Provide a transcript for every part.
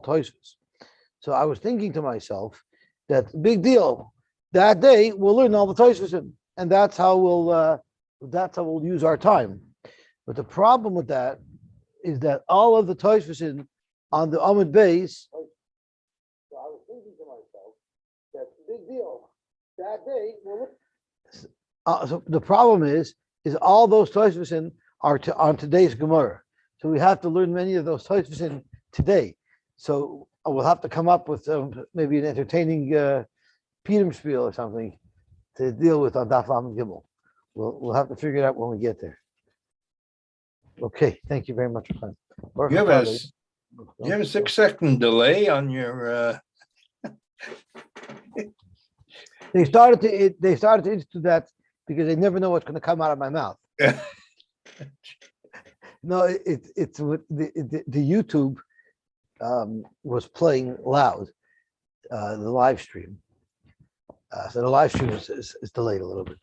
Tosfos. So I was thinking to myself that big deal. That day we'll learn all the Tosfos, and that's how we'll use our time. But the problem with that is that all of the Tosfos on the Amud Beis. So I was thinking to myself that big deal. That day we'll. So the problem is all those Tosfos are on today's Gemara. So we have to learn many of those Tosfos today. So we'll have to come up with maybe an entertaining Purim spiel or something to deal with on Daf Amud Gimel. We'll have to figure it out when we get there. Okay, thank you very much for time. You have a 6-second delay on your. They started to institute that because they never know what's going to come out of my mouth. No, it's with the YouTube was playing loud, the live stream. So the live stream is delayed a little bit.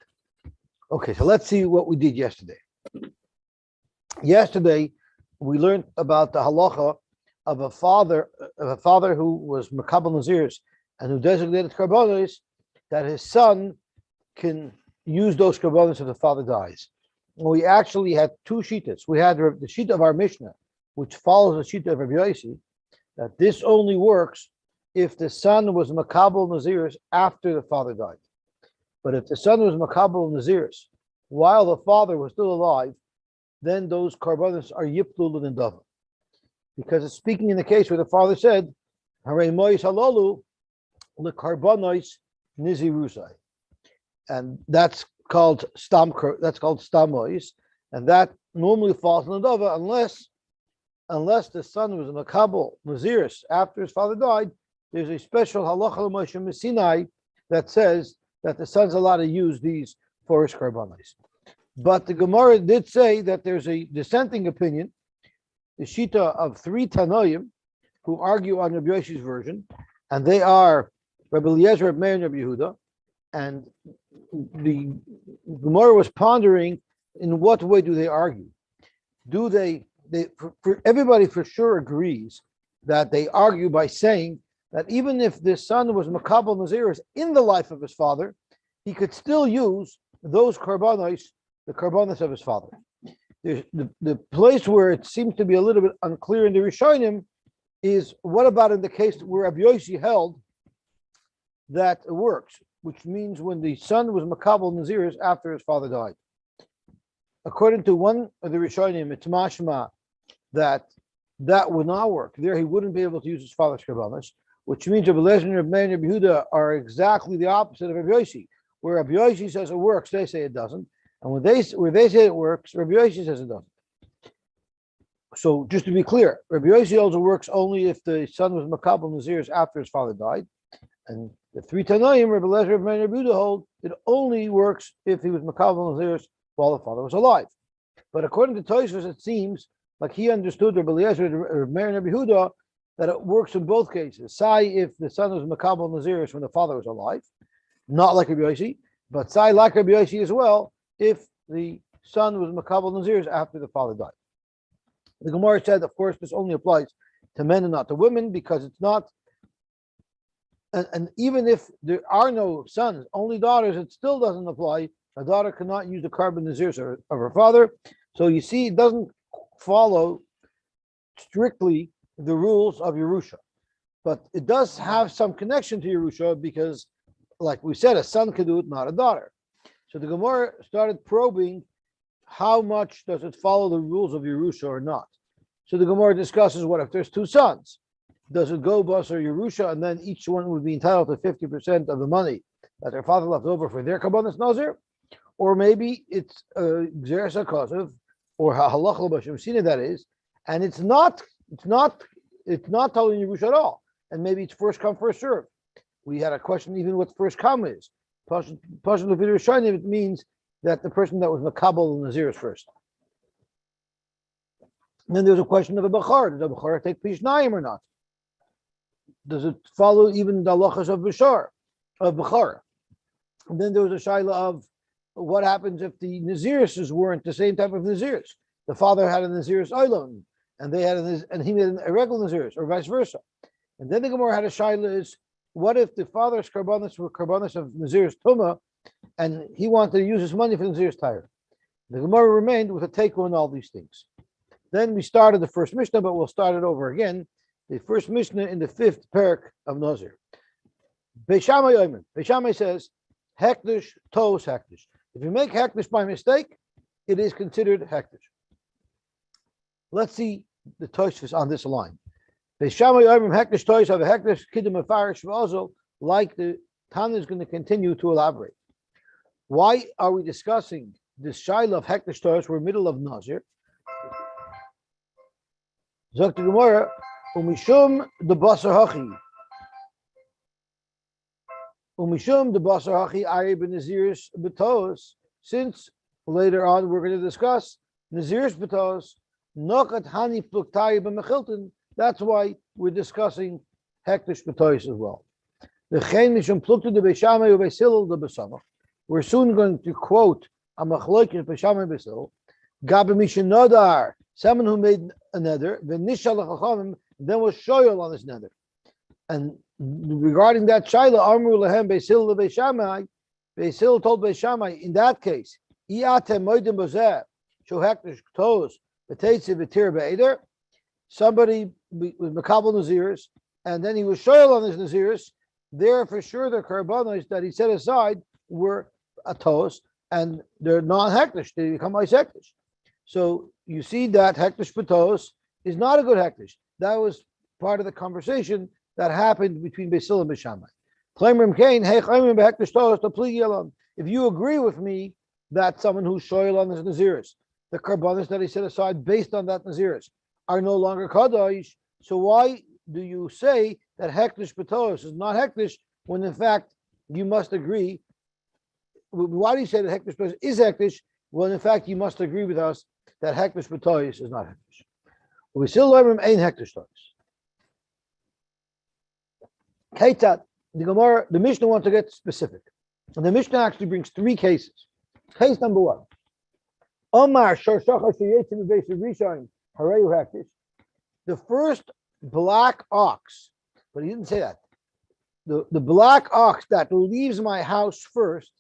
Okay, so let's see what we did yesterday. Yesterday, we learned about the halacha of a father who was makabel nazirs and who designated karbonos, that his son can use those karbonos if the father dies. We actually had two shittas. We had the shita of our Mishnah, which follows the shita of Rabbi Yosy, that this only works if the son was makabel nazirs after the father died. But if the son was makabel nazirs while the father was still alive, then those karbonos are yiplul and dava. Because it's speaking in the case where the father said, Harei mois halolu lekarbonos nizirusai. And that's called stam mois, and that normally falls in the dava unless the son was a makabel naziris after his father died. There's a special halacha l'Moshe Sinai that says that the son's allowed to use these for his karbonos. But the Gemara did say that there's a dissenting opinion, the shita of 3 Tanoim, who argue on Rabbi Yosy's version, and they are Rabbi Eliezer, Rabbi Meir, and Rabbi Yehuda. And the Gemara was pondering in what way do they argue? Do they everybody for sure agrees that they argue by saying that even if the son was makabel naziris in the life of his father, he could still use those karbonos, the karbonos of his father. The place where it seems to be a little bit unclear in the Rishonim is what about in the case where Rabbi Yosy held that it works, which means when the son was makabel naziris after his father died. According to one of the Rishonim, it's mashma that would not work. There he wouldn't be able to use his father's karbonos, which means Rabbi Eliezer and Rabbi Meir and Rabbi Yehuda are exactly the opposite of Rabbi Yosy. Where Rabbi Yosy says it works, they say it doesn't. And where they say it works, Rabbi Yosy says it doesn't. So just to be clear, Rabbi Yosy also works only if the son was makabel naziris after his father died. And the 3 Tanoim, Rabbi Eliezer, Rabbi Meir, and Rabbi Yehuda hold it only works if he was makabel naziris while the father was alive. But according to Tosfos, it seems like he understood Rabbi Eliezer, Rabbi Meir, and Rabbi Yehuda that it works in both cases. Say if the son was makabel naziris when the father was alive, not like Rabbi Yosy, but say like Rabbi Yosy as well, if the son was makabel naziris after the father died. The Gemara said, of course, this only applies to men and not to women, because it's not, and even if there are no sons, only daughters, it still doesn't apply. A daughter cannot use the carbon naziris of her father. So you see, it doesn't follow strictly the rules of Yerusha, but it does have some connection to Yerusha because, like we said, a son can do it, not a daughter. So the Gemara started probing how much does it follow the rules of Yerusha or not. So the Gemara discusses what if there's 2 sons? Does it go Bas or Yerusha, and then each one would be entitled to 50% of the money that their father left over for their Kabbanis Nazir? Or maybe it's Gzeres HaKosev, or Halach L'Bashim Sina, that is, and it's not totally Yerusha at all. And maybe it's first come, first serve. We had a question even what first come is. Pashat Lefi Rishonim, it means that the person that was makabel nazir is first. And then there's a question of a bachar. Does a bachar take pishnayim or not? Does it follow even the halachas of bachar? And then there was a shaila of what happens if the naziris weren't the same type of naziris. The father had a naziris oilon, and they had and he made a regular naziris, or vice versa. And then the Gemara had a shaila is, what if the father's karbanos were karbanos of Nazir's Tumah, and he wanted to use his money for Nazir's tire? The Gemara remained with a take on all these things. Then we started the first Mishnah, but we'll start it over again. The first Mishnah in the 5th parak of Nazir. Beis Shammai says, Hekdesh, Tos Hekdesh. If you make Hekdesh by mistake, it is considered Hekdesh. Let's see the Tosfos on this line. Beis Shammai Hekdesh Tos have a Hekdesh Kiddim Afarish V'Ozol, like the Tana is going to continue to elaborate. Why are we discussing this shaila of Hekdesh Tos? We're middle of Nazir. Zok the Gemara, Umishum the Basar Hachi. Umishum the Basar Hachi Ari ben Nazir's Betos. Since later on we're going to discuss Nazir's Betos, Nokat Hani Pluktai ben Mechilton. That's why we're discussing Hekdesh Betos as well. The Chen Mishum Pluktu the Beis Shammai Beis Hillel the Besamach. We're soon going to quote a Machlokes Beis Shammai Beis Hillel. Gabe Mishnodar, someone who made a nether, then was shoyal on his nether. And regarding that shaila, Amru Lahem Beis Hillel Beis Shammai, Beis Hillel told Beis Shammai, in that case, Iatem Moedim Bozeh, Shohekdesh Ktos, Beteitze V'tir Be'eder, somebody was Makabel Naziris, and then he was shoyal on his Naziris, there for sure the karbanos that he set aside were a tos, and they're non-hekdesh, they become hekdesh. So you see that Hekdesh Betos is not a good Hekdesh. That was part of the conversation that happened between Beis Hillel and Beis Shammai. If you agree with me that someone who's shoyal on his Naziris, the karbanos that he set aside based on that Naziris are no longer Kadosh, so why do you say that Hekdesh Betos is not Hekdesh when in fact you must agree? Why do you say that Hekdesh Betos is Hekdesh? Well, in fact, you must agree with us that Hekdesh B'tois is not Hekdesh. We still learn ain't Hekdesh Tois. Keitat, the Gemara, the Mishnah wants to get specific. And the Mishnah actually brings 3 cases. Case number 1. Omar Shorshachar Sheyetzim Beis Rishon Hareyu Hekdesh. The first black ox, but he didn't say that. The black ox that leaves my house first,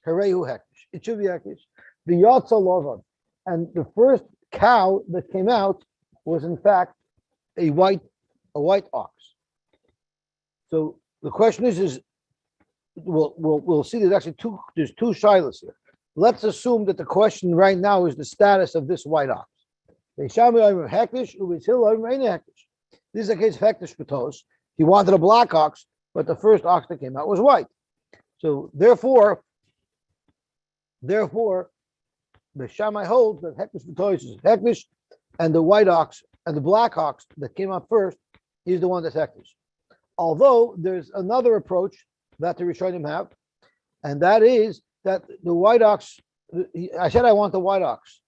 Hareyu Hekdesh. It should be Hekdesh. The Yotza Lovan. And the first cow that came out was in fact a white ox. So the question is we'll see there's actually there's two shilas here. Let's assume that the question right now is the status of this white ox. This is a case of Hekdesh Betos. He wanted a black ox, but the first ox that came out was white. So therefore, the Shammai holds that Hekdesh Betos is Hekdesh, and the white ox and the black ox that came out first is the one that's Hekdesh. Although there's another approach that the Rishonim have, and that is that the white ox, I said I want the white ox.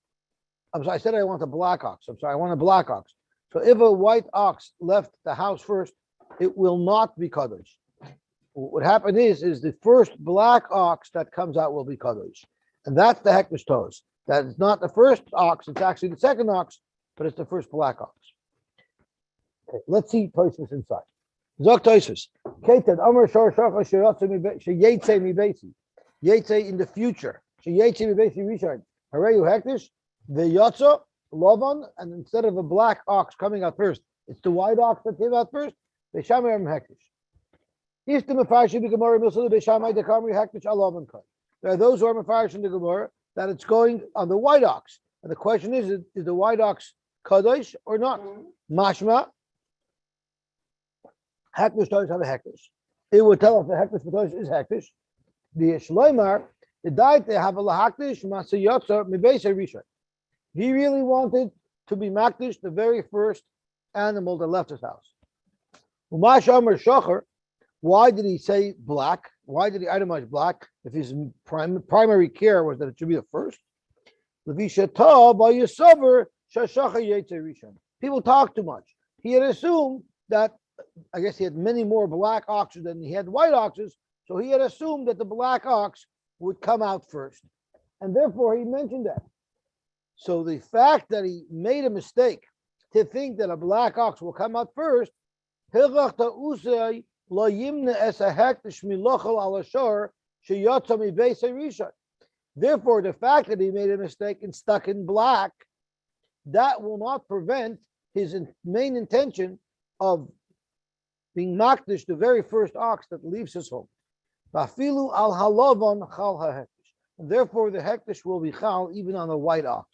I'm sorry, I said I want the black ox. I'm sorry, I want a black ox. So if a white ox left the house first, it will not be Kadosh. What happened is the first black ox that comes out will be Kadosh. And that's the Hekdesh Tos. That is not the first ox, it's actually the second ox, but it's the first black ox. Okay, let's see Tosfos inside. Zok Tosfos. Keted Amar Shor Shachar Sheyetze Mi Beisi. Yetze in the future. Sheyetze Mi Beisi Rishon. Hareyu Hekdesh. The Yotza Lovan, and instead of a black ox coming out first, it's the white ox that came out first. Beis Shammai Hekdesh. If the Mefarshi be Gemara Milsul Beis Shammai Dekamri Hekdesh Alovan Kai. There are those who are Mefarsh in the Gemara that it's going on the white ox. And the question is the white ox Kadosh or not? Mashma, Hekdesh Tosh have a Hekdesh. It would tell us the Hekdesh Tosh is Hekdesh. The Shloimar, the diet they have a Lahakdesh Masayotza Mibesa Rishon. He really wanted to be Makdish, the very first animal that left his house. Umash Amar Shachar, why did he say black? Why did he itemize black if his primary care was that it should be the first? People talk too much. He had assumed that, I guess he had many more black oxes than he had white oxes, so he had assumed that the black ox would come out first. And therefore he mentioned that. So the fact that he made a mistake to think that a black ox will come out first Hilchach usay lo yimne es a hekdesh milochel al ashor sheyotza mi beis rishon. Therefore, the fact that he made a mistake and stuck in black, that will not prevent his main intention of being makdish, the very first ox that leaves his home. Vafilu al halovon chal hahekdesh. And therefore, the hekdesh will be chal even on a white ox.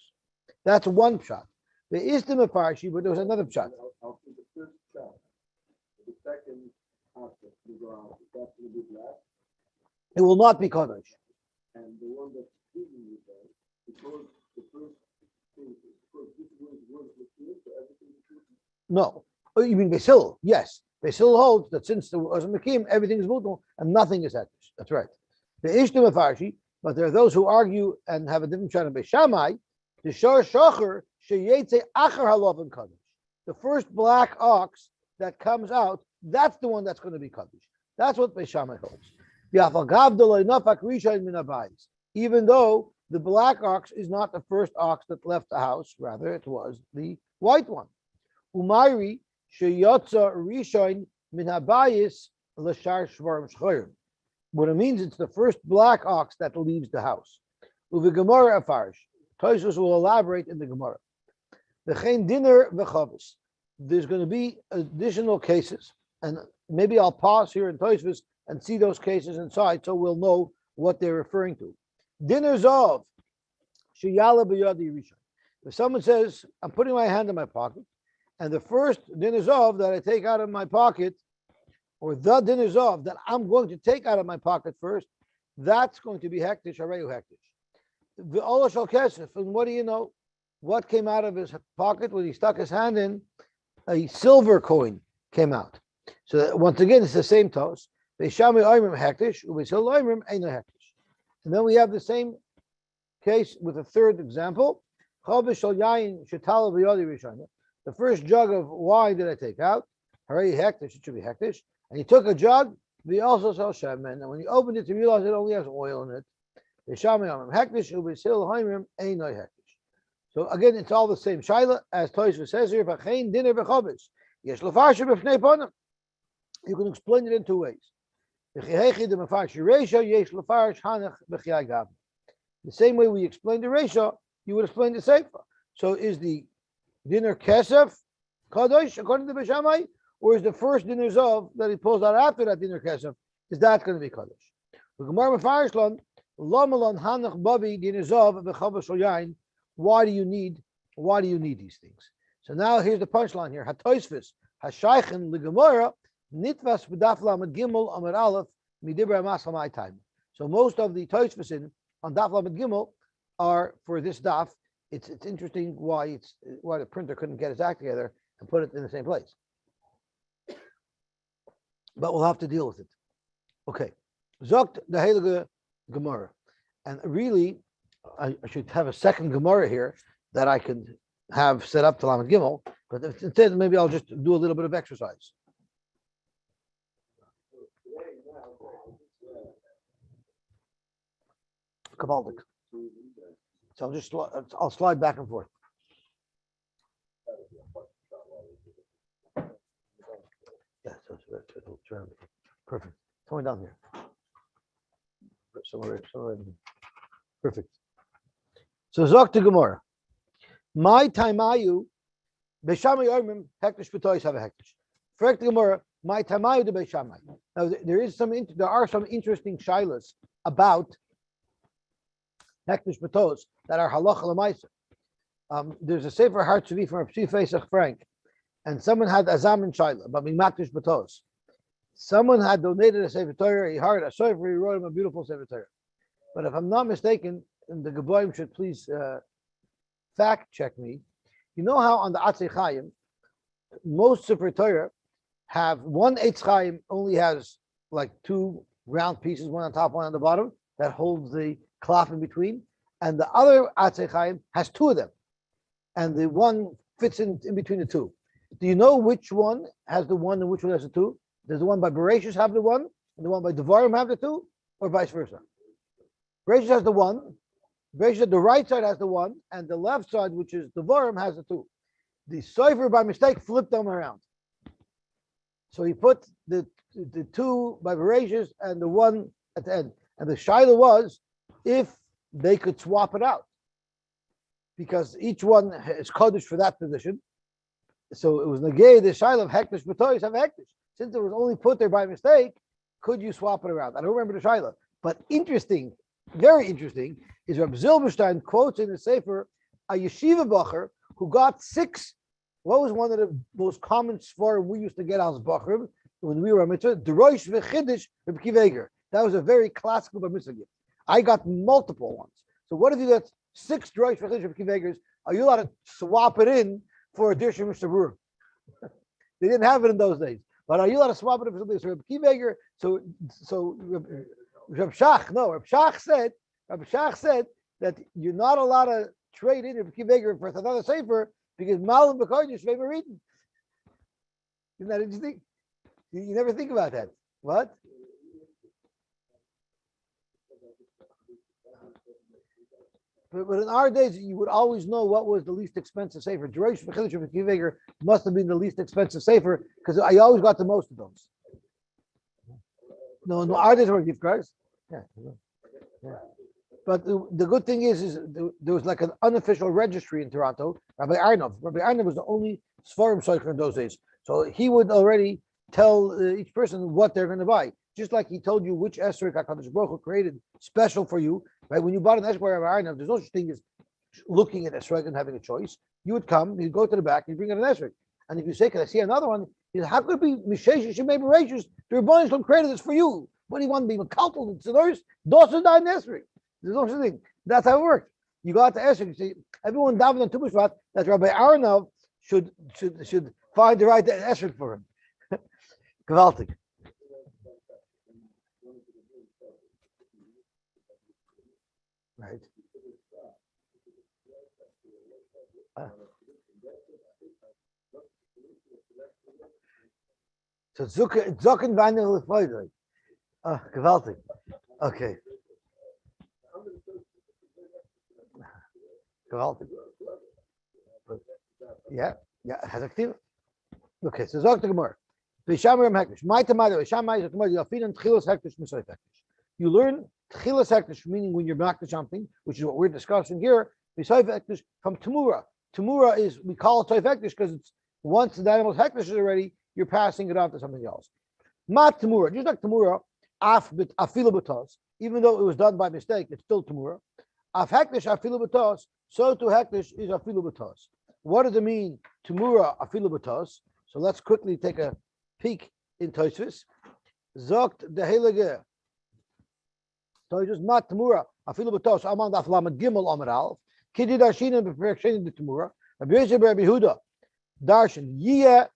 That's one pshat. There is the mefarshi, but there was another pshat. I'll see the first shot. The second aspect, you go out, that's going to be black. It will not be kodesh. And the one that's speaking with that, because the first thing, because this word is clear, so everything is clear. No. Oh, you mean Basil? Yes. Basil holds that since there was a Mekim, everything is mutal and nothing is hekdesh. That's right. The Ishta mefarshi, but there are those who argue and have a different shot of Beishamai. The shor shocher sheyetze achar halav kodesh. The first black ox that comes out, that's the one that's going to be kodesh. That's what Beishamai holds. Even though the black ox is not the first ox that left the house, rather it was the white one. Umayri sheyotza rishon min habayis l'shar shvarim shchorim. What it means, it's the first black ox that leaves the house. Uvi Gemara afarish. Tosfos will elaborate in the Gemara. V'chein dinner v'chavis. There's going to be additional cases, and maybe I'll pause here in Tosfos and see those cases inside, so we'll know what they're referring to. Dinner zov sheyala b'yadi rishon. If someone says, "I'm putting my hand in my pocket," and the first dinner zov that I take out of my pocket, or the dinner zov that I'm going to take out of my pocket first, that's going to be hekdesh, hareyu hekdesh. The ola shal kesef, and what do you know? What came out of his pocket when he stuck his hand in? A silver coin came out. So once again, it's the same toast. Beishami oimrim hekdesh, ubeishil oimrim eino hekdesh. And then we have the same case with a third example. Chavish shal yayin shetala b'yodi rishon. The first jug of wine that I take out, hareyu hekdesh, it should be hekdesh. And he took a jug, we also sell shemen, and when he opened it, he realized it only has oil in it. So again, it's all the same shaila as Tosfos says here. You can explain it in two ways. The same way we explain the Reisha, you would explain the Sefer. So is the dinner kesef kadosh according to Beishamai, or is the first dinner zov that he pulls out after that dinner kesef, is that going to be kadosh? The Gemara Mefarshlan, Lamalon Hanach Babi dinner zov v'chavos yain. Why do you need these things? So now here's the punchline here. Hatoisvis hashaychen legemara nitvas b'daf lamed gimel amar aleph midibra masamai time. So most of the toisvisin on daf lamed gimel are for this daf. It's interesting why the printer couldn't get his act together and put it in the same place. But we'll have to deal with it. Okay. Zogt the Heilige Gemara. And really, I should have a second Gemara here that I can have set up to Lamed Gimel, but instead maybe I'll just do a little bit of exercise. Kabaldik. So I'll slide back and forth. Yeah, so it's around. Perfect. Coming down here. Somewhere. Perfect. So Zok to Gemara. My taimayu Beishamai Oimrim hekdesh b'tois have a hekdesh. Correct Gemara. My taimayu to Beishamai. Now there are some interesting shilas about hekdesh b'tois that are halacha l'maisa. There's a sefer Hartzavi from Psi Fesach Frank, and someone had azam and shaila about mimakdish b'tois. Someone had donated a sefer Torah. He hired a sefer. He wrote him a beautiful sefer Torah. But if I'm not mistaken, and the Geboim should please fact check me. You know how on the Atzei Chaim, most Sefer Torah have one Eitz Chaim only has like two round pieces, one on top, one on the bottom, that holds the cloth in between, and the other Atzei Chaim has two of them, and the one fits in between the two. Do you know which one has the one and which one has the two? Does the one by Bereshis have the one, and the one by Devarim have the two, or vice versa? Bereshis has the one. Bereshis, the right side has the one, and the left side, which is Devarim, has the two. The Sofer by mistake flipped them around. So he put the two by Bereshis and the one at the end. And the shaila was if they could swap it out, because each one is Kaddish for that position. So it was negay the shaila of Hekdesh b'tois have Hekdesh. Since it was only put there by mistake, could you swap it around? I don't remember the shaila, but interesting, very interesting, is Reb Zilberstein quotes in the Sefer a yeshiva bacher who got 6. What was one of the most common svarim we used to get as bacher when we were a mitzvah? Deroish v'chiddush Reb Kiveger. That was a very classical bar mitzvah gift. I got multiple ones. So what if you got 6 Deroish v'chiddush Reb Kivegers? Are you allowed to swap it in for a dish of Mr. Brewer? They didn't have it in those days. But are you allowed to swap it in for something? So Reb Kiveger, so Reb Shach said that you're not allowed to trade in Reb Kiveger for another sefer because Malam B'Kodesh Shvei Reading. Isn't that interesting? You never think about that. What? But in our days, you would always know what was the least expensive sefer. Jerosh V'Chiddush Reb Kiveger must have been the least expensive sefer because I always got the most of those. No, our days were gift cards. Yeah. But the good thing is there was like an unofficial registry in Toronto. Rabbi Arnov was the only Sfarim Soicher in those days. So he would already tell each person what they're going to buy. Just like he told you which esrog HaKadosh Baruch Hu created special for you. Right? When you bought an esrog by Rabbi Arnov, there's no such thing as looking at esrog and having a choice. You would come, you'd go to the back, you'd bring in an esrog. And if you say, can I see another one? He says, how could it be Mishesh Shemei Bereshus? The Rebbeinu Shalom created this for you. What do you want to be? Mekaltel and tzedors? Dosa die esrog. There's no such thing. That's how it works. You go out to esrog, you say, everyone davened on Tu B'Shvat that Rabbi Arnov should find the right esrog for him. Gewaltig. Right. So Zocken Weine Freude. Gewaltig. Okay. Gewaltig. Yeah, has a clear. Okay, so Zok the Gemara. Vishamrim Hekdesh. My tomato, Vishamai is Gemara. Yafin Tchilas Hekdesh Misoy Hekdesh. You learn Tchilas Hekdesh, meaning when you're back to something, which is what we're discussing here. Misoy Hekdesh from Tamura. Tamura is, we call it Toy Hekdesh because it's once the animal's Hekdesh is already, you're passing it on to something else. Mat Tamura, just like Tamura, Afilu B'tos, even though it was done by mistake, it's still Tamura. Af Hekdesh Afilu B'tos, so to Hekdesh is Afilu B'tos. What does it mean, Tamura Afilu B'tos? So let's quickly take a peek in Tosfos. Zogt the Heilige. Tosfos Mat Tamura Afilu B'tos Amand Aflamed Gimel Amar Alf. Kidi Darshin and Perfection the Tamura. Rabbi Yosy Rabbi Yehuda Darshan Yiyah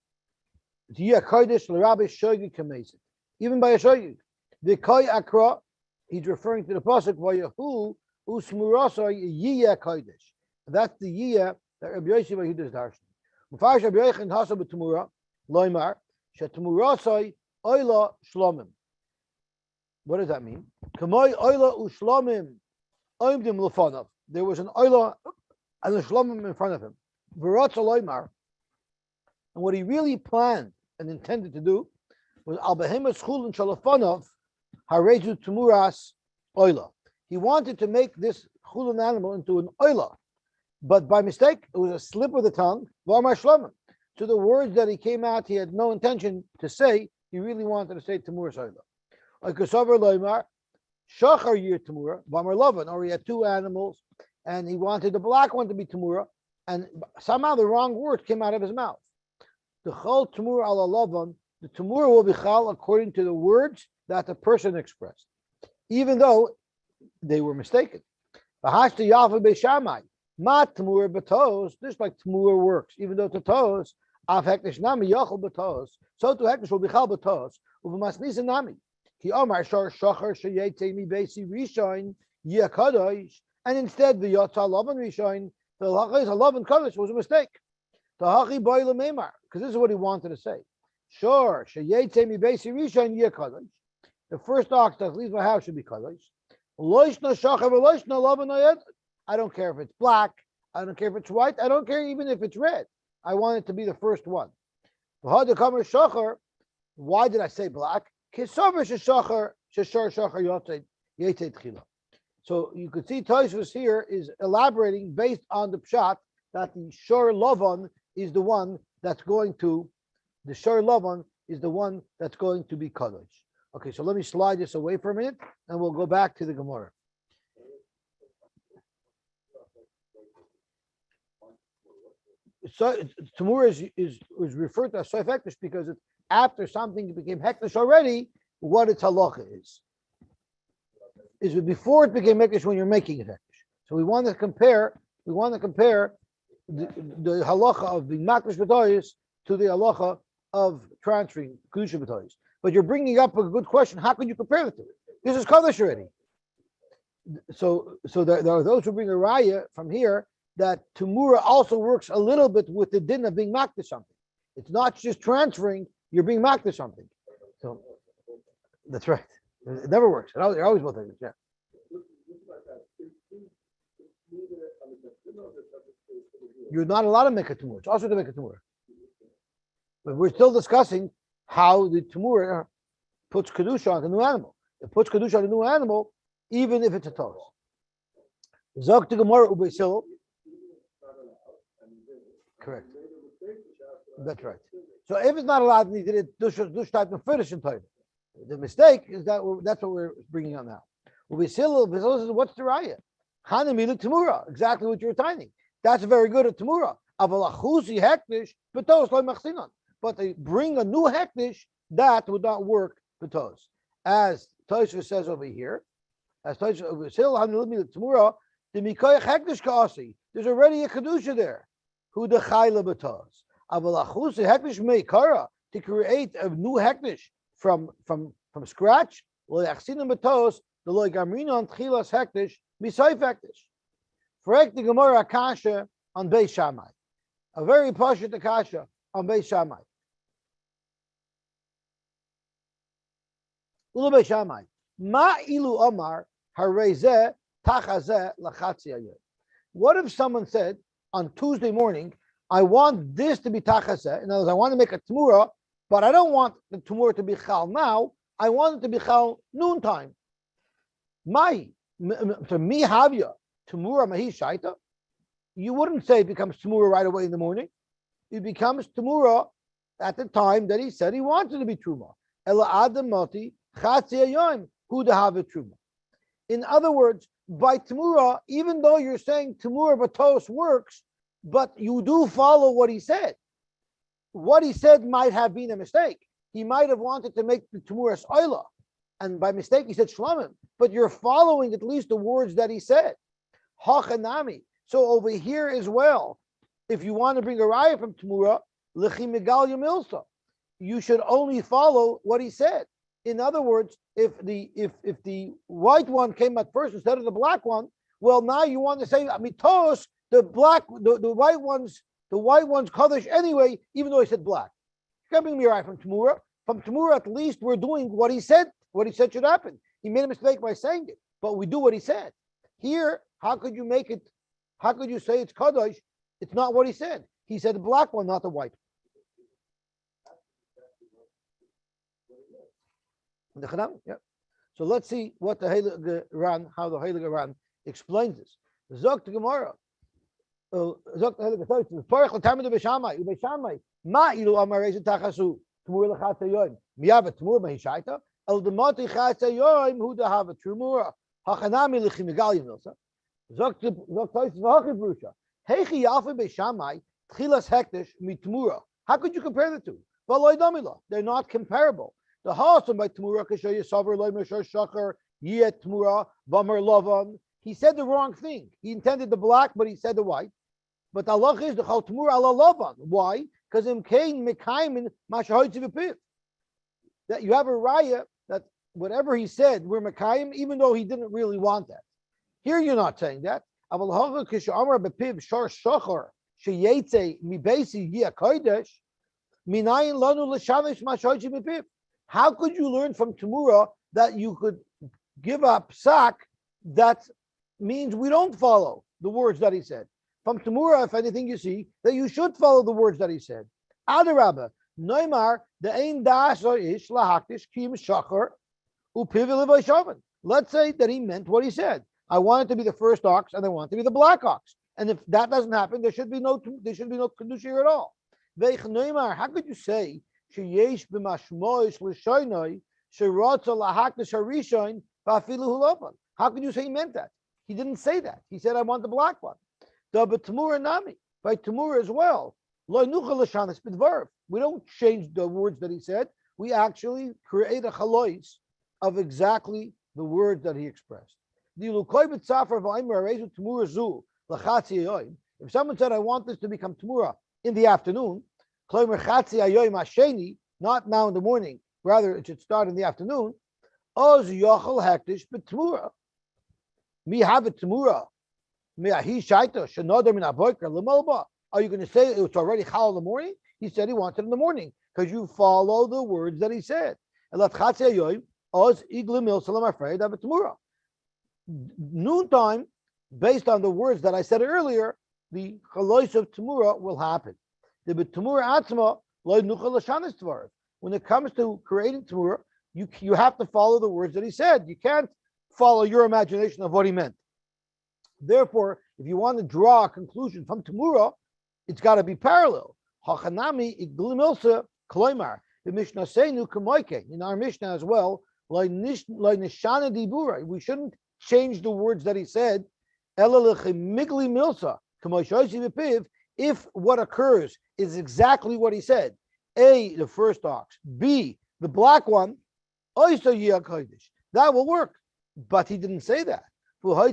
Kodesh L'Rabbi Shogi Kamezit. Even by a Shogi, the Koi Akra, he's referring to the pasuk Vayahu Usmurasa Yiyah Kodesh. That's the Yiyah that Rabbi Yosy Rabbi Yehuda is darshan. Mufarish Rabbi Yochanan Hasa b'Tamura Loimar sheTamurasai Oila Shlomim. What does that mean? Kamoi Oila uShlomim Oimdim Lefanav. There was an Oila and a Shlomim in front of him. V'Ratza Loimar. And what he really planned and intended to do was Al Behemoth Chulin Shalafanov Harezu Tamuras Oila. He wanted to make this Chulin animal into an Oila. But by mistake, it was a slip of the tongue. So the words that he came out, he had no intention to say. He really wanted to say Tamur Soila. Like Kosover Loimar, Shachar Yir Tamura, Vamar Lovan, or he had 2 animals, and he wanted the black one to be Tamura, and somehow the wrong word came out of his mouth. The Chol Tamur ala Lovan, the Tamura will be Chal according to the words that the person expressed, even though they were mistaken. V'hashta Yafa Beishamai. Mat Tamur Batos, just like Tamur works, even though Tatos, Af Hekdesh Nami Yachal Batos, so to Hekdesh will be Chal Batos, Uvamasnisa Nami. Ki Omar Shar Shachar Shayete Mi Besi Rishon Yakadosh, and instead the Yotza Lavan Rishon, the Lachis Lavan Kadosh was a mistake. The Hachi Boila Memar, because this is what he wanted to say. Sure, Shayete Mi Besi Rishon Yakadosh. The first ox that leaves my house should be Kadosh. Loishna Shachar Loishna Lavan Ayed. I don't care if it's black. I don't care if it's white. I don't care even if it's red. I want it to be the first one. Why did I say black? So you could see Tosfos here is elaborating based on the pshat that the shor lavan is the one that's going to, the shor lavan is the one that's going to be kadosh. Okay, so let me slide this away for a minute, and we'll go back to the Gemara. So Tamura is referred to as soif hekdesh because it's after something became hekdesh already. What its halacha is it before it became hekdesh when you're making it hekdesh. So we want to compare. We want to compare the halacha of being makdash b'toyis to the halacha of transferring kedusha b'toyis. But you're bringing up a good question. How could you compare the two? This is kadosh already. So there are those who bring a raya from here that Tumura also works a little bit with the din of being makdash something. It's not just transferring, you're being makdash something. So that's right. It never works. They're always both things, yeah. You're not allowed to make a Tumura. It's also to make a Tumura. But we're still discussing how the Tumura puts Kedusha on the new animal. It puts Kedusha on the new animal, even if it's a toast. Zog to Gemara Ubesil. Correct. That's right. So if it's not allowed, he did it dush type and finish in time. The mistake is that that's what we're bringing on now. Ubesil says, what's the raya? Hanamilu Tamura, exactly what you're tiny. That's very good at Tamura. Avalachusi hekdesh, betos loy machsinon. But they bring a new hekdesh that would not work betos. As Tosfos says over here, as Tosfos Ubesil Hanamilu Tamura, the mikoyach hekdesh kaasi. There's already a kedusha there. Who the chayla betos. Avalachusi hekdesh meikara, to create a new hekdesh from scratch. Well, yachsinon betos the loy gamrinon tchilas hekdesh misoif hekdesh. Frek the Gemara Akasha on Beis Shammai. A very pashut Akasha on Beis Shammai. Ulu Beis Shammai. Ma ilu omar harezeh tachazeh lachatzi ayot. What if someone said on Tuesday morning, I want this to be tachazeh. In other words, I want to make a tamura, but I don't want the tamura to be chal now. I want it to be chal noontime. Mai to mi havya. Tamura mahi shaita, you wouldn't say it becomes tamura right away in the morning. It becomes tamura at the time that he said he wanted to be truma. Ela adam mati chatzi ayom hu dehave truma. In other words, by tamura, even though you're saying tamura batos works, but you do follow what he said. What he said might have been a mistake. He might have wanted to make the tamuras oila, and by mistake he said shlamim. But you're following at least the words that he said. Hachanami. So over here as well, if you want to bring a raya from Tamura, lechi megal yamilsa, you should only follow what he said. In other words, if the white one came at first instead of the black one, well, now you want to say mitos the white one's kadosh anyway, even though he said black. You can't bring me a raya from Tamura. From Tamura, at least we're doing what he said. What he said should happen. He made a mistake by saying it, but we do what he said. Here, how could you make it? How could you say it's kadosh? It's not what he said. He said the black one, not the white. Yeah. So let's see what the Heilige Ran, how the Heilige Ran explains this. Zok to Gemara. Zok to Heilige Ran. Parach l'tamid b'shamai. B'shamai. Ma ilu amarei tachasu. T'mur l'chat hayoyim. Miyavet t'mur mahishaita. El demati chat hayoyim hu dehava t'mura. Hachanami l'chi megalim milsa. Zok Tosfos v'hachi brusha. Heichi yafe b'shamai tchilas hekdesh mitmura. How could you compare the two? V'loy damila. They're not comparable. The Hasan by Tmura Kashay Savar Loy Meshar Shachar Yet Tmura Vamar Lavan. He said the wrong thing. He intended the black, but he said the white. But Allah is the Chal Tmura ala Lavan. Why? Because in Kain Mekaimin Mashahoitzivipiv. That you have a raya that whatever he said, we're Mekayim, even though he didn't really want that. Here you're not saying that. Aval Hacha Kishamar Bepiv Shar Shachar Sheyetze Mibesi Yia Kodesh Minayin Lanu L'Shavish Mashahoitzivipiv. How could you learn from Tamura that you could give up psak that means we don't follow the words that he said? From Tamura, if anything, you see that you should follow the words that he said. Adarabba, Neymar the ein daso ish lahaktish kim shachar upivil v'shoven. Let's say that he meant what he said. I want it to be the first ox, and I want it to be the black ox. And if that doesn't happen, there should be no kedusha here at all. Veich Neymar, how could you say sheyesh b'mashmoish l'shoynoi sherotza lahaktish harishon v'afilu hulopan? How could you say he meant that? He didn't say that. He said, I want the black one. The Tamura Nami, by Tamura as well. We don't change the words that he said. We actually create a chalois of exactly the words that he expressed. If someone said, I want this to become Tamura in the afternoon, not now in the morning, rather it should start in the afternoon, me have it Tamura. Are you going to say it's already chal in the morning? He said he wanted it in the morning because you follow the words that he said. Noontime, based on the words that I said earlier, the chalois of Tamura will happen. When it comes to creating Tamura, you have to follow the words that he said. You can't follow your imagination of what he meant. Therefore, if you want to draw a conclusion from Tamura, it's got to be parallel. Hachanami iglimilsa kloimar. The Mishnah Seinu kamoike. In our Mishnah as well, we shouldn't change the words that he said. If what occurs is exactly what he said, A, the first ox, B, the black one, that will work. But he didn't say that. How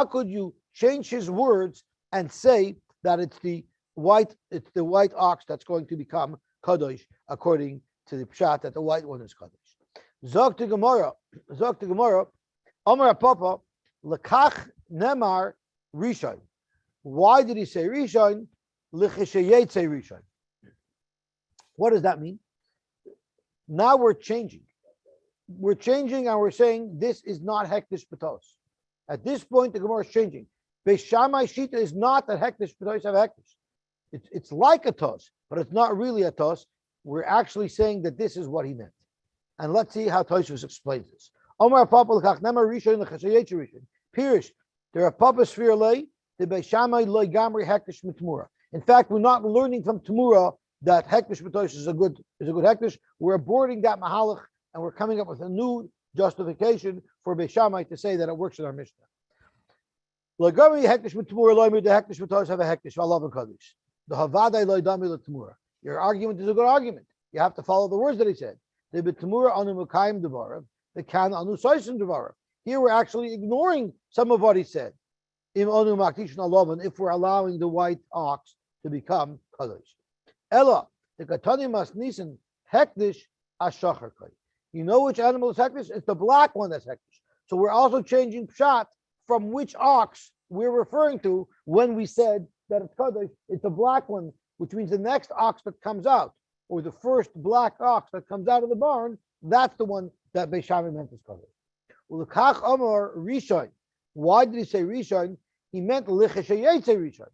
could you change his words and say that it's the white ox that's going to become kadosh according to the pshat that the white one is kadosh? Zok to Gemara, Amar Papa, lekach nemar rishon. Why did he say rishon? L'chishayetze rishon. What does that mean? Now we're changing. We're changing and we're saying this is not Hekdesh B'tos. At this point, the Gemara is changing. Beis Shammai Shita is not that Hekdesh B'tos have Hekdesh. It's like a tos, but it's not really a tos. We're actually saying that this is what he meant. And let's see how Tosfos explains this. Omar Papa l'kach nemar rishon l'chashayetze rishon. Pirish, there are Papa Sphere lay, the Beis Shammai loy gamri Hekdesh M'Tamura. In fact, we're not learning from Tamura that Hekdesh B'tos is a good Hekdesh. We're aborting that mahalach and we're coming up with a new justification for Beis Shammai to say that it works in our Mishnah. L'gamri Hekdesh M'Tamura loy mid the Hekdesh B'tos have a Hekdesh v'alav v'kadosh. The havadai loy dami l'Tamura. Your argument is a good argument. You have to follow the words that he said. The B'Tamura anu mekayim devarav, the kan anu soisim devarav. Here we're actually ignoring some of what he said. Im anu maktishin alavan, if we're allowing the white ox to become kadosh. Ella, the katani mas nisan hekdesh ashachar kai. You know which animal is hekdesh? It's the black one that's hekdesh. So we're also changing pshat from which ox we're referring to when we said that it's kadosh. It's the black one, which means the next ox that comes out, or the first black ox that comes out of the barn. That's the one that Beis Shammai meant is kadosh. Ulekach amar rishon. Why did he say rishon? He meant lichashayetze rishon.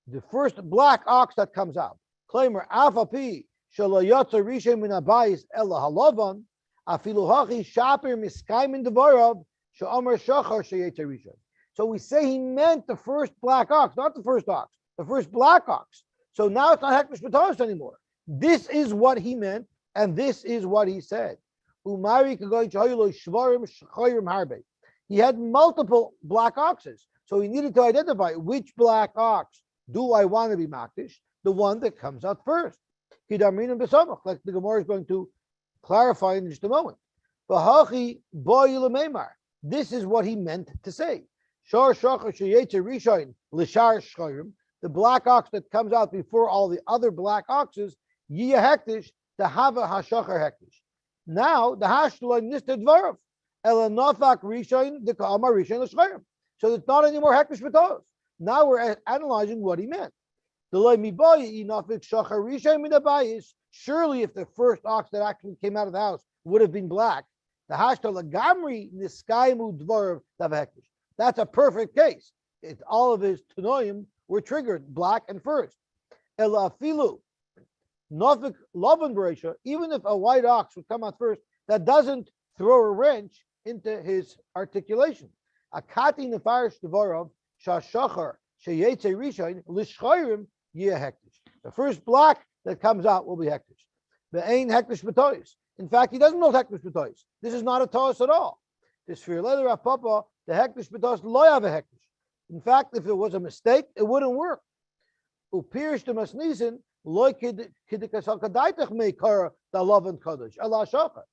The first black ox that comes out. Claimer afapi shalayotza rishon min abayis ella halavan afilu hachi shaper miskayim in devarav she'amar shachar sheyetze rishon. So we say he meant the first black ox, not the first ox, the first black ox. So now it's not Hekdesh B'tos anymore. This is what he meant, and this is what he said. He had multiple black oxes, so he needed to identify which black ox do I want to be makdish, the one that comes out first. Like the Gemara is going to clarify in just a moment. This is what he meant to say. The black ox that comes out before all the other black oxes, Yiyah Hekdesh, to have a Hashachar Hekdesh. Now, the Hashla Nista Dvarav, Elanofak Rishon, the Ka'amar Rishon L'Shchayim. So it's not anymore Hekdesh B'tos. Now we're analyzing what he meant. Surely, if the first ox that actually came out of the house would have been black, the Hashla Lagamri Niskaimu Dvarav Tav Hekdesh. That's a perfect case. all of his tanoim were triggered, black and first. Ela afilu nofik lovan bereisha, even if a white ox would come out first, that doesn't throw a wrench into his articulation. Akati nefarish devarov shashachar sheyetze rishain lishchayrim yeh hekdesh. The first black that comes out will be hekdesh. The ain hekdesh b'tois. In fact, he doesn't know hekdesh b'tois. This is not a tois at all. This for leather apapa, the hekdesh b'tois lo have a hekdesh. In fact, if it was a mistake, it wouldn't work. Upirish the masnizin loy kidikasal kadaitach meikara the love and kodesh Allah shachar.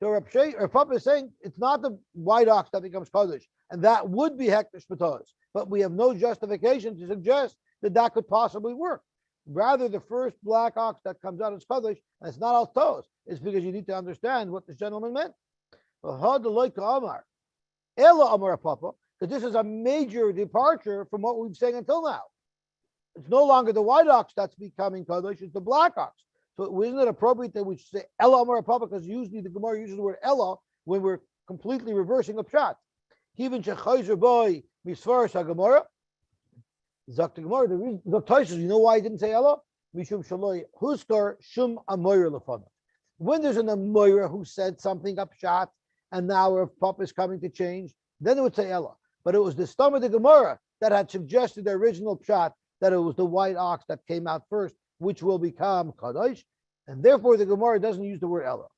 So Rav Papa is saying it's not the white ox that becomes kodesh, and that would be hekdesh b'tois. But we have no justification to suggest that that could possibly work. Rather, the first black ox that comes out is kodesh, and it's not al toes. It's because you need to understand what this gentleman meant. Because this is a major departure from what we've saying until now. It's no longer the white ox that's becoming kodesh; it's the black ox. So isn't it appropriate that we should say Ella Amar Papa, because usually the Gemara uses the word Ella when we're completely reversing a pshat. Even shechayzer boy misvaris haGemara. Zok the Gemara. The reason the Tosfos, you know why he didn't say Ella? Mishum shaloi huskar shum amoyer lefana. When there's an amoyer who said something up pshat, and now if Papa is coming to change, then it would say Ella. But it was the stomach of the Gemara that had suggested the original pshat that it was the white ox that came out first, which will become kadosh, and therefore the Gemara doesn't use the word Ella.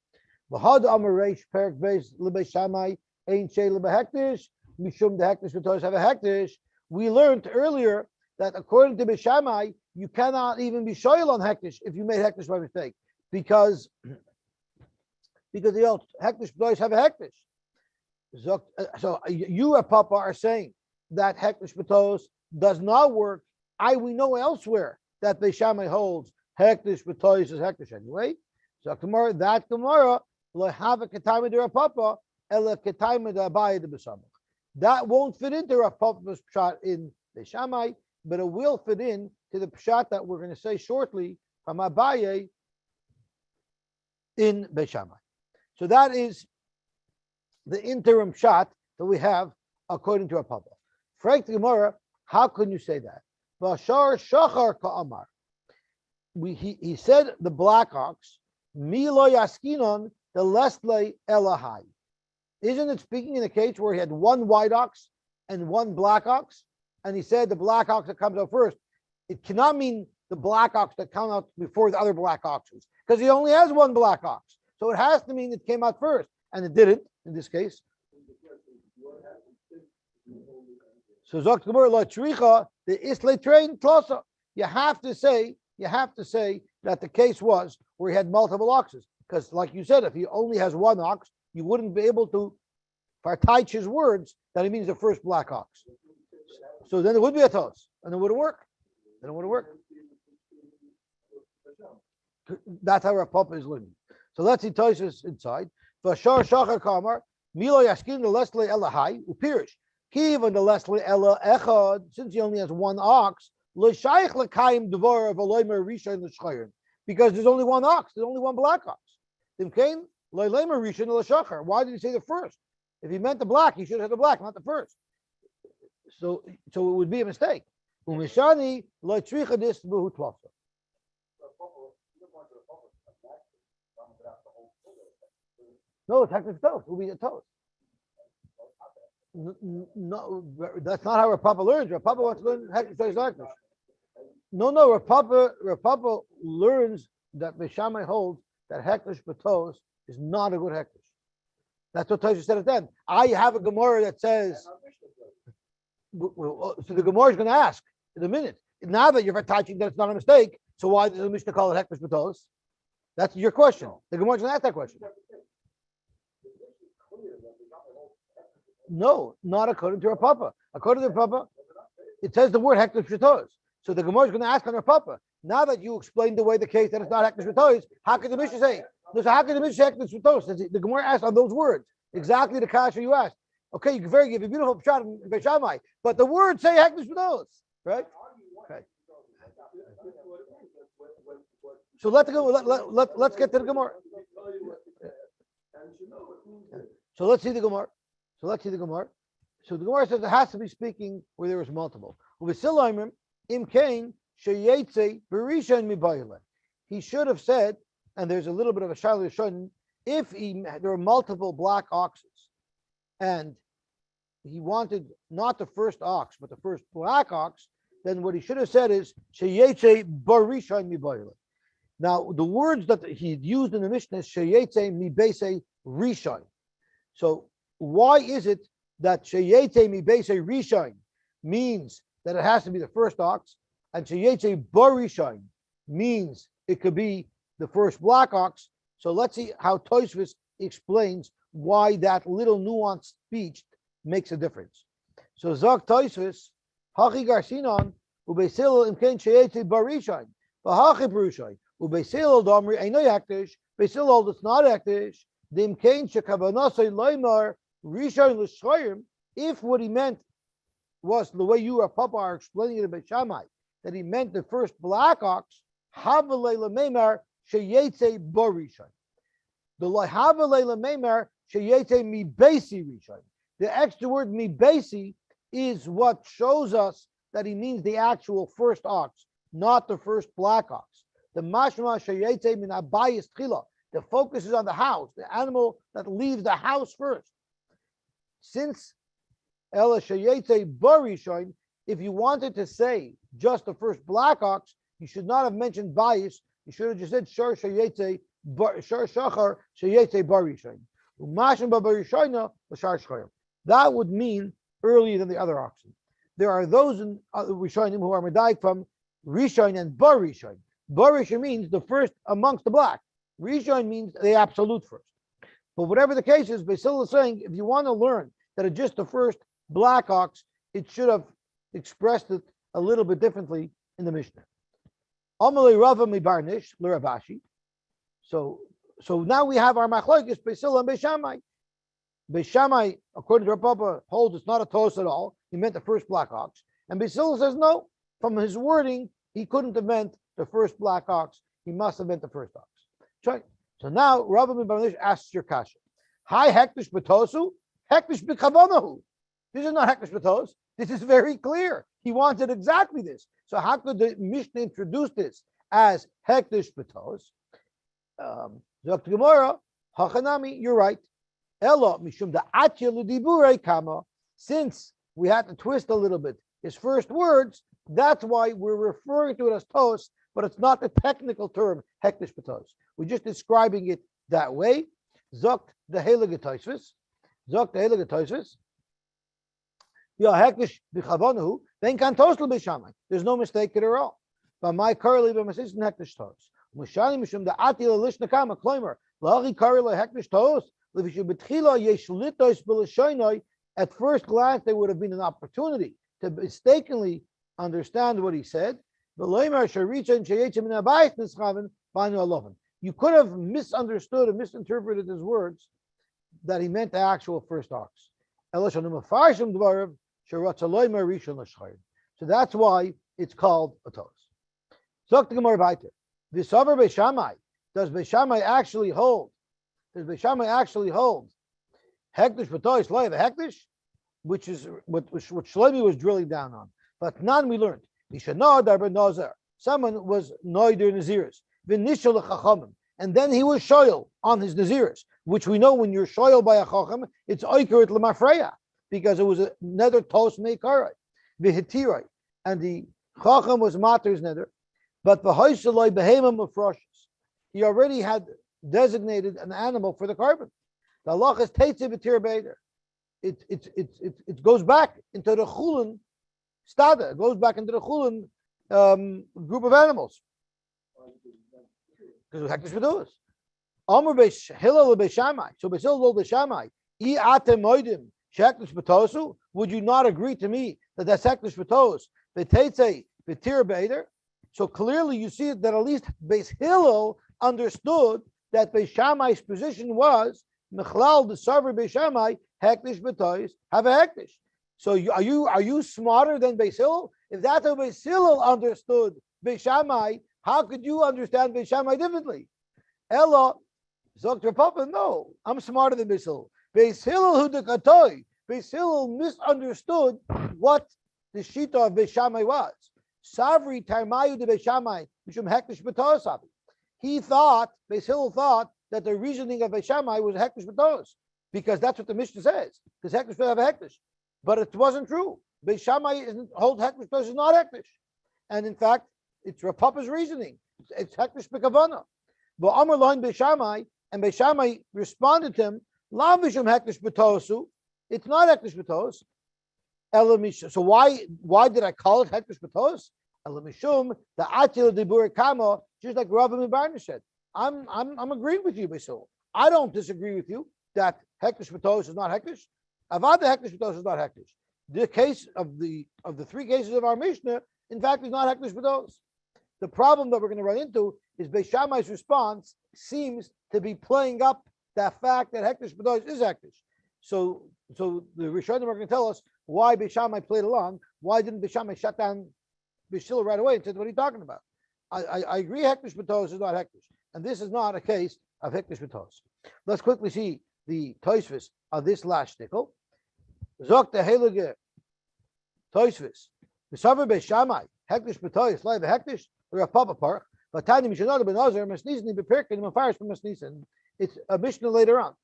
V'had amareish perik beis lebei shamai ein shei lebehektish mishum the hektish v'tois have a hektish. We learned earlier that according to Beishamai, you cannot even be shoyel on hektish if you made hektish by mistake, because the old hektish v'tois have a hektish. So you, a Papa, are saying that hektish v'tois does not work. We know elsewhere that Beishamai holds hektish v'tois is hektish anyway. So Gemara, that Gemara lo have a ketayma de Rav Papa ela ketayma de Abaye de B'samach. That won't fit into Rav Papa's pshat in Beishamai, but it will fit in to the pshat that we're going to say shortly from Abaye in Beishamai. So that is the interim pshat that we have according to Rav Papa. Frank the Gemara, how can you say that? Vashar shachar ka'amar. He said the black ox, milo yaskinon the lesle elahai. Isn't it speaking in a case where he had one white ox and one black ox? And he said the black ox that comes out first. It cannot mean the black ox that comes out before the other black oxes, because he only has one black ox. So it has to mean it came out first, and it didn't in this case. So Zok Gemara la Tricha the Isle train Tlosa. You have to say that the case was where he had multiple oxes, because like you said, if he only has one ox, you wouldn't be able to partake his words that he means the first black ox. So then it would be a toss, and it wouldn't work. That's how Rav Papa is learning. So let's see Tosfos inside. Vashar shachar kamar milo yaskin the lesle elahai upirish. Even the lesle ela echad, since he only has one ox, l'shayich l'kaim devar of aloymer rishon l'shchayin, because there's only one ox, there's only one black ox. Dimkain l'loymer rishon l'shachar. Why did he say the first? If he meant the black, he should have said the black, not the first. So it would be a mistake. Umishani lo'tricha dis b'hu tlafsa. No, it's hektish toast. It will be a toast. No, that's not how Rav Papa learns. Rav Papa wants to learn hektish toast hektish. No, Rav Papa learns that Beishamai holds that hektish b'tos is not a good hektish. That's what Tosfos said at the end. I have a Gemara that says. So the Gemara is going to ask in a minute. Now that you're touching that it's not a mistake, so why does the Mishnah call it hektish b'tos? That's your question. The Gemara is going to ask that question. No, not according to Rav Papa. According to Rav Papa, it says the word hektish b'tos. So the Gemara is going to ask on Rav Papa. Now that you explained the way the case that it's not hektish b'tos, how can the Mishnah say? No, so how can the Mishnah say hektish b'tos? The Gemara asked on those words exactly the kasha you asked. Okay, you can give a beautiful shot in Beishamai, but the words say hektish b'tos, right? Okay. So let's get to the Gemara. So let's see the Gemara. So the Gemara says it has to be speaking where there is multiple. Im kain sheyetze berishan mibayla. He should have said, and there's a little bit of a shaila shouldn't, if there are multiple black oxes, and he wanted not the first ox, but the first black ox, then what he should have said is sheyetze berishan mibayla. Now, the words that he used in the Mishnah is sheyetze mibese rishon. So why is it that sheyetze mibese rishon means that it has to be the first ox, and sheyetze barishon means it could be the first black ox? So let's see how Tosfos explains why that little nuanced speech makes a difference. So Zok Tosfos, Hachi Garsinon, Ubesil imken sheyetze barishon, Vahachi barishon, Ubesil domri einay hekdesh, Besil that's not hekdesh, the imken shekavanasay loymar rishon l'shoyim. If what he meant was the way you or Papa are explaining it about Shammai, that he meant the first black ox, Havalei Lamemar Sheyetze Borishon. The Havalei Lamemar Sheyetze Mibesi Rishon. The extra word Mibesi is what shows us that he means the actual first ox, not the first black ox. The Mashma Sheyetze Min Abayis Tchila. The focus is on the house, the animal that leaves the house first. Since Ela Sheyetze Barishon, if you wanted to say just the first black ox, you should not have mentioned bias. You should have just said Shar Sheyetze Shar Shachar Sheyetze Barishon. Umashim Barishona Shar Shchayim. That would mean earlier than the other oxen. There are those in Rishonim who are medayik from Rishon and Barishon. Barishon means the first amongst the black. Rishon means the absolute first. But whatever the case is, Basil is saying if you want to learn that it's just the first black ox, it should have expressed it a little bit differently in the Mishnah. Amalei Rava mibarnish l'Ravashi. So now we have our machlokes Basil and Beishamai. Beishamai, according to our Papa, holds it's not a toast at all. He meant the first black ox. And Basil says no. From his wording, he couldn't have meant the first black ox. He must have meant the first ox. So now Rava mibarnish asks your kasha. Hi hekdesh betosu, hekdesh b'kavanahu. This is not hekdesh b'tos. This is very clear. He wanted exactly this. So how could the Mishnah introduce this as hekdesh b'tos? Zok Gemara, hachanami, you're right. Elo mishum da'atya l'diburei kama. Since we had to twist a little bit his first words, that's why we're referring to it as tos, but it's not the technical term hekdesh b'tos. We're just describing it that way. Zok the heilige Tosfos. Zok the heilige Tosfos. Ya hekdesh b'chavanahu. Then kan tosel b'shamai. There's no mistake at all. But my curly b'masisn hekdesh tos. Mushani mishum da ati l'lishna kama kloimer. La'achi curly hekdesh tos. L'vishu b'tchila yesh litos b'lishoinoi. At first glance, there would have been an opportunity to mistakenly understand what he said. V'loimer sharicha and sheyetze min abayis nischaven b'anu alofen. You could have misunderstood and misinterpreted his words that he meant the actual first ox. So that's why it's called a tos. Does Beishamai actually hold? Does Beishamai actually hold? Hekdesh b'tois loy hekdesh, which is what Shlomi was drilling down on. But none we learned. Someone was noider naziris. And then he was shoyal on his naziris, which we know when you're shoyal by a chacham, it's oikarit lemafreya, because it was another tos meikarai, v'hitirai, and the chacham was mater's nether, but v'hoisaloi behemam mafroshes. He already had designated an animal for the carbon. The halach is teitze v'tir beider. It goes back into the chulin stada. It goes back into the chulin group of animals. Because hekdesh b'tos. Amar Hillel Beishamai. So Hillel Beishamai. I atem moedim hekdesh b'tosu. Would you not agree to me that that's hekdesh b'tos? V'teitze v'tir beider. So clearly you see that at least Beis Hillel understood that Beishamai's position was Mechlal the server Beishamai hekdesh b'tos have a hekdesh. So are you smarter than Beis Hillel? If that's how Beis Hillel understood Beishamai, how could you understand Beishamai differently? Ella, Dr. Papa, no, I'm smarter than Beis Hillel. Beis Hillel hu dekatoi, Beis Hillel misunderstood what the shita of Beis Shammai was. Savri tarmayu de Beis Shammai mishum hekdesh b'tos abi. Beis Hillel thought that the reasoning of Beis Shammai was hekdesh b'tos, because that's what the Mishnah says. Because hekdesh will have a hekdesh, but it wasn't true. Beis Shammai holds hekdesh b'tos is not hekdesh, and in fact, it's Rav Papa's reasoning. It's hekdesh b'kavana. But Amar Lohin Beis Shammai, and Beis Shammai responded to him, La mishum hekdesh b'tosu. It's not hekdesh b'tos. So why did I call it hekdesh b'tos? Elamishum the atil dibur kama, just like Rabbi Barna said. I'm agreeing with you, Beis Hillel. I don't disagree with you that hekdesh b'tos is not hekdesh. Avad hekdesh b'tos is not hekdesh. The case of the three cases of our Mishnah, in fact, is not hekdesh b'tos. The problem that we're going to run into is Beis Shammai's response seems to be playing up that fact that hekdesh b'tos is hekdesh. So the Rishonim are going to tell us why Beis Shammai played along. Why didn't Beis Shammai shut down Beis Hillel right away and said, what are you talking about? I agree hekdesh b'tos is not hekdesh. And this is not a case of hekdesh b'tos. Let's quickly see the Tosfos of this last shtickle. Zok the heilige Tosfos. V'savar Beis Shammai hekdesh b'tos live hekdesh or a papa park. But Tani Mishnah ben Nazir Masnisen b'pirkin Mafarish b'Masnisen. It's a Mishnah later on.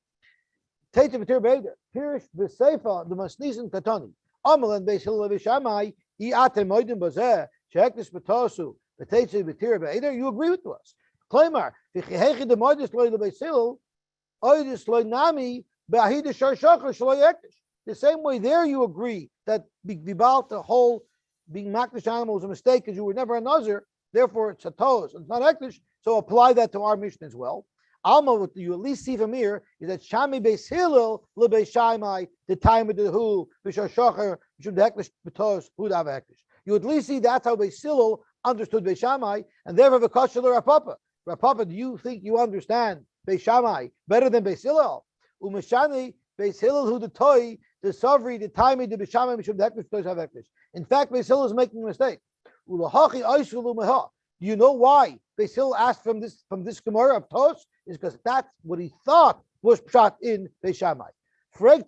Teite v'tir beida Pirish b'Seifa the Masnisen Katani. Amal and Beis Hillel Beis Shammai I ate moedim bazeh shehekdesh b'tosu v'teite v'tir beida. You agree with us? Klaimar v'chihechi the moedis loy the Beis Hillel oedis loy nami b'ahida shar shachar shloy hekdesh. The same way there you agree that about the whole being makdish animal was a mistake because you were never a Nazir. Therefore, it's a tos, it's not hekdesh. So apply that to our Mishnah as well. Alma, what you at least see from here is that Shami Beis Hillel le Beis Shammai the time of the who b'shar shachar should hekdesh b'tos who'd have hekdesh. You at least see that's how Beis Hillel understood Beis Shammai, and therefore the kasher Rav Papa. Rav Papa, do you think you understand Beis Shammai better than Beis Hillel? Umashani Beis Hillel who the toy the savri the time of the Beis Shammai should hekdesh b'tos have hekdesh. In fact, Beis Hillel is making a mistake. Do you know why Beis Hillel asked from this Gemara of Tos? Is because that's what he thought was pshat in Beis Shammai. Beis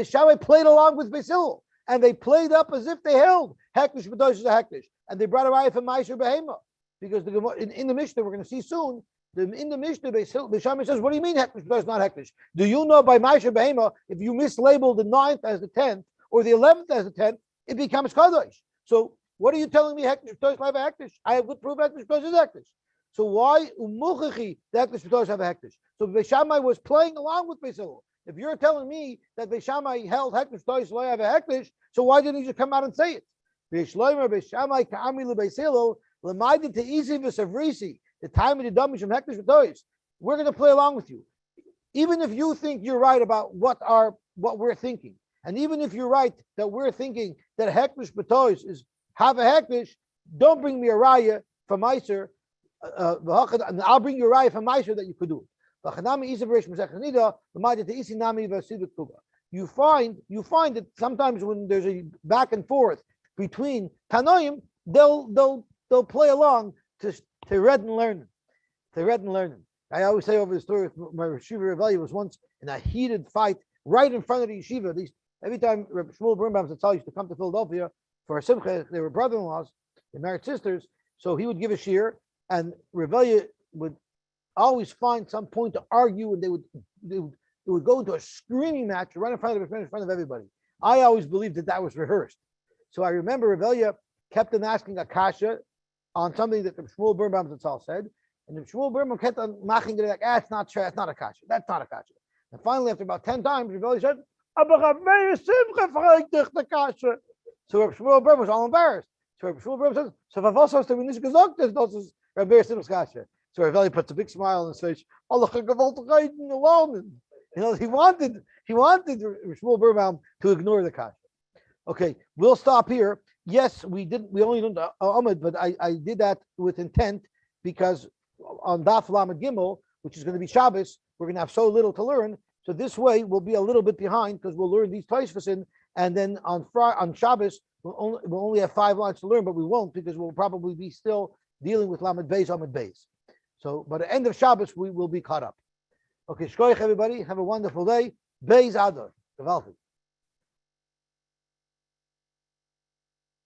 Shammai played along with Beis Hillel, and they played up as if they held hekdesh b'tos is a hekdesh, and they brought a raya from Ma'aser Behema, because in the Mishnah we're going to see soon. In the Mishnah, Beis Shammai says, "What do you mean hekdesh b'tos is not hekdesh? Do you know by Ma'aser Behema if you mislabel the 9th as the 10th or the 11th as the 10th, it becomes kadosh? So what are you telling me hekdesh b'tos live a hekdesh? I have good proof hekdesh b'tos is hekdesh. So why umuchachi the hekdesh b'tos have a hekdesh? So Beis Shammai was playing along with Beis Hillel. If you're telling me that Beis Shammai held hekdesh b'tos live a hekdesh, so why didn't he just come out and say it? Beis Shammai ka'ami leBeis Hillel l'maydid te'isi v'savrisi the time of the damish from hekdesh b'tos. We're going to play along with you, even if you think you're right about what we're thinking, and even if you're right that we're thinking that hekdesh b'tos is have a hekdesh. Don't bring me a raya from Meiser. And I'll bring you a raya from Meiser that you could do it. You find that sometimes when there's a back and forth between Tanoim, they'll play along to read and learn. I always say over the story of my Yeshiva Rebellion was once in a heated fight right in front of the yeshiva. Every time Shmuel Birnbaum Zatzal used to come to Philadelphia for a simcha, they were brother-in-laws, they married sisters, so he would give a shir, and Rebellion would always find some point to argue, and they would go into a screaming match right in front of everybody. I always believed that was rehearsed. So I remember Rebellion kept on asking a kasha on something that the Shmuel Birnbaum Zatzal said, and the Shmuel Birnbaum kept on maching it like, it's not true, it's not a kasha, that's not a kasha. And finally, after about 10 times, Rebellion said, so Rabbi Shmuel Birnbaum was all embarrassed. So Rabbi Shmuel Birnbaum says, "So if hast du mir nicht gesagt, das ist Rabbi Simchas Kasha." So Rabbi puts a big smile on his face. Allah gewollt reden alone. He wanted Shmuel Birnbaum to ignore the kasha. Okay, we'll stop here. Yes, we only learned Amud, but I did that with intent because on Daf Lamed Gimel, which is going to be Shabbos, we're going to have so little to learn. So this way we'll be a little bit behind because we'll learn these Tosfos, and then on Shabbos we'll only have 5 lines to learn, but we won't because we'll probably be still dealing with Lamed Beis, Amud Beis. So by the end of Shabbos we will be caught up. Okay, shkoyach everybody. Have a wonderful day. Beis Adar. Gewaltig.